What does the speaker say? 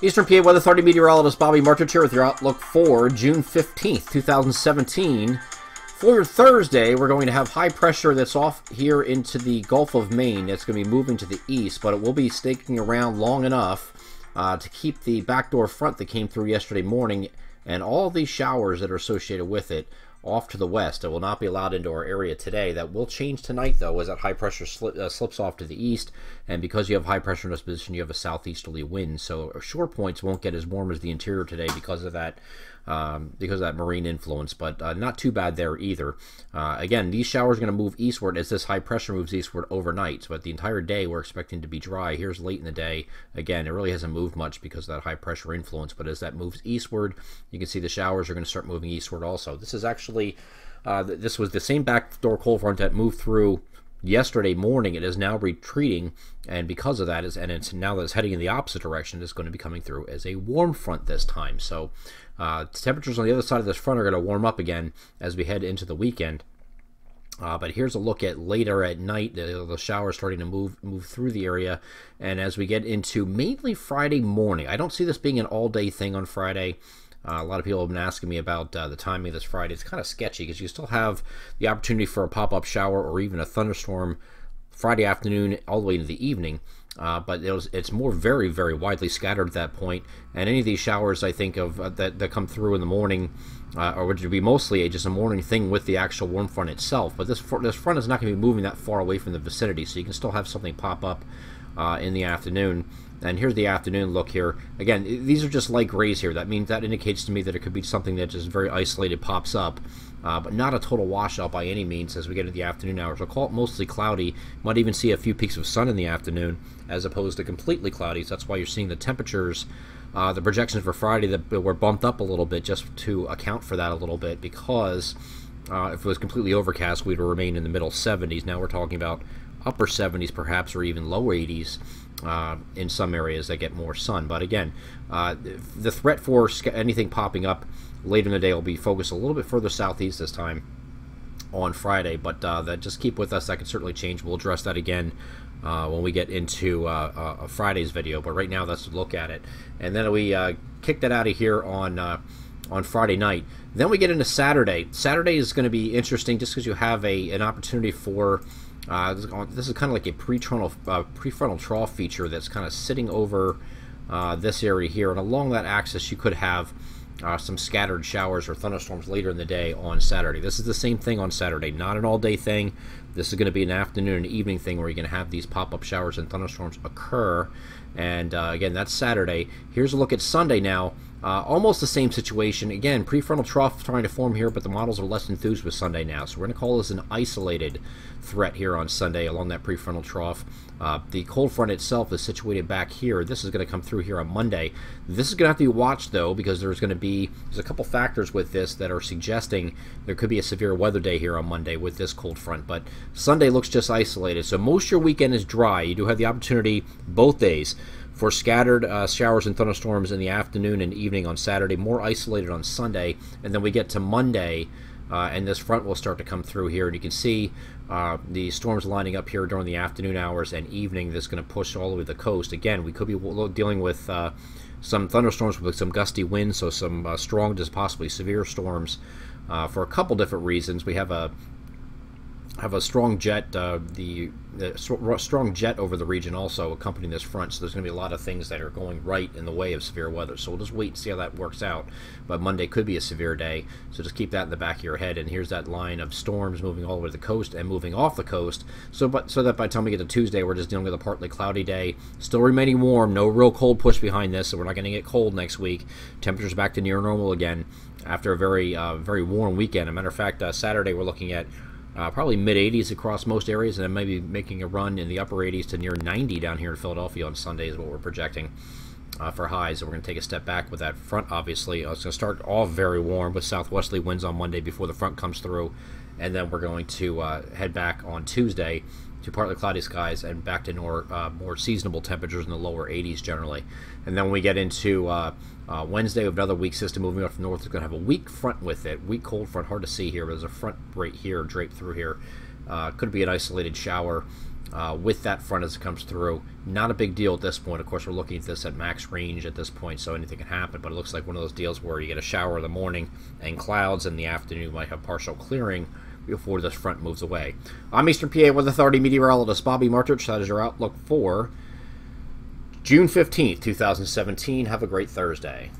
Eastern PA Weather Authority meteorologist Bobby Martich here with your outlook for June 15th, 2017. For your Thursday, we're going to have high pressure that's off here into the Gulf of Maine. It's going to be moving to the east, but it will be staking around long enough to keep the backdoor front that came through yesterday morning and all these showers that are associated with it off to the west. It will not be allowed into our area today. That will change tonight, though, as that high pressure slips off to the east. And because you have high pressure in this position, you have a southeasterly wind. So shore points won't get as warm as the interior today because of that marine influence. But not too bad there either. Again, these showers are going to move eastward as this high pressure moves eastward overnight. So the entire day, we're expecting to be dry. Here's late in the day. Again, it really hasn't moved much because of that high pressure influence. But as that moves eastward, you can see the showers are going to start moving eastward also. This is actually, this was the same backdoor cold front that moved through yesterday morning. It is now retreating, and because of that, it's now that it's heading in the opposite direction, it's going to be coming through as a warm front this time. So temperatures on the other side of this front are going to warm up again as we head into the weekend. But here's a look at later at night. The showers starting to move through the area, and as we get into mainly Friday morning, I don't see this being an all-day thing on Friday. A lot of people have been asking me about the timing of this Friday. It's kind of sketchy because you still have the opportunity for a pop-up shower or even a thunderstorm Friday afternoon all the way into the evening. But it's more very, very widely scattered at that point. And any of these showers, I think, of that come through in the morning, or would be mostly just a morning thing with the actual warm front itself. But this front is not going to be moving that far away from the vicinity, so you can still have something pop up in the afternoon. And here's the afternoon look here. Again, these are just light grays here. That indicates to me that it could be something that just very isolated pops up, but not a total washout by any means as we get into the afternoon hours. We'll call it mostly cloudy. Might even see a few peaks of sun in the afternoon as opposed to completely cloudy. So that's why you're seeing the temperatures, the projections for Friday that were bumped up a little bit just to account for that a little bit, because if it was completely overcast, we'd remain in the middle 70s. Now we're talking about upper 70s perhaps, or even low 80s. In some areas that get more sun. But again, the threat for anything popping up later in the day will be focused a little bit further southeast this time on Friday, but that just keep with us. That could certainly change. We'll address that again when we get into Friday's video, but right now that's a look at it. And then we kick that out of here on Friday night. Then we get into Saturday. Saturday is going to be interesting just because you have an opportunity for this is kind of like a prefrontal trough feature that's kind of sitting over this area here, and along that axis you could have some scattered showers or thunderstorms later in the day on Saturday. This is the same thing on Saturday, not an all-day thing. This is going to be an afternoon and evening thing where you're going to have these pop-up showers and thunderstorms occur. And again, that's Saturday. Here's a look at Sunday now. Almost the same situation. Again, prefrontal trough trying to form here, but the models are less enthused with Sunday now. So we're going to call this an isolated threat here on Sunday along that prefrontal trough. The cold front itself is situated back here. This is going to come through here on Monday. This is going to have to be watched, though, because there's a couple factors with this that are suggesting there could be a severe weather day here on Monday with this cold front. But Sunday looks just isolated. So most of your weekend is dry. You do have the opportunity both days for scattered showers and thunderstorms in the afternoon and evening on Saturday, more isolated on Sunday. And then we get to Monday, and this front will start to come through here. And you can see the storms lining up here during the afternoon hours and evening. This is going to push all the way to the coast. Again, we could be dealing with some thunderstorms with some gusty winds, so some strong to possibly severe storms for a couple different reasons. We have a strong jet, strong jet over the region also accompanying this front, so there's going to be a lot of things that are going right in the way of severe weather. So we'll just wait and see how that works out. But Monday could be a severe day, so just keep that in the back of your head. And here's that line of storms moving all the way to the coast and moving off the coast, so that by the time we get to Tuesday, we're just dealing with a partly cloudy day, still remaining warm, no real cold push behind this, so we're not going to get cold next week. Temperatures back to near normal again after a very very warm weekend. As a matter of fact, Saturday we're looking at probably mid-80s across most areas, and then maybe making a run in the upper 80s to near 90 down here in Philadelphia on Sunday is what we're projecting for highs. So we're going to take a step back with that front, obviously. It's going to start off very warm with southwesterly winds on Monday before the front comes through, and then we're going to head back on Tuesday to partly cloudy skies and back to more seasonable temperatures in the lower 80s generally. And then when we get into Wednesday, we have another weak system moving up north. It's going to have a weak front with it. Weak cold front, hard to see here, but there's a front right here draped through here. Could be an isolated shower with that front as it comes through. Not a big deal at this point. Of course, we're looking at this at max range at this point, so anything can happen. But it looks like one of those deals where you get a shower in the morning and clouds in the afternoon. You might have partial clearing before this front moves away. I'm Eastern PA Weather Authority meteorologist Bobby Martich. That is your outlook for June 15th, 2017. Have a great Thursday.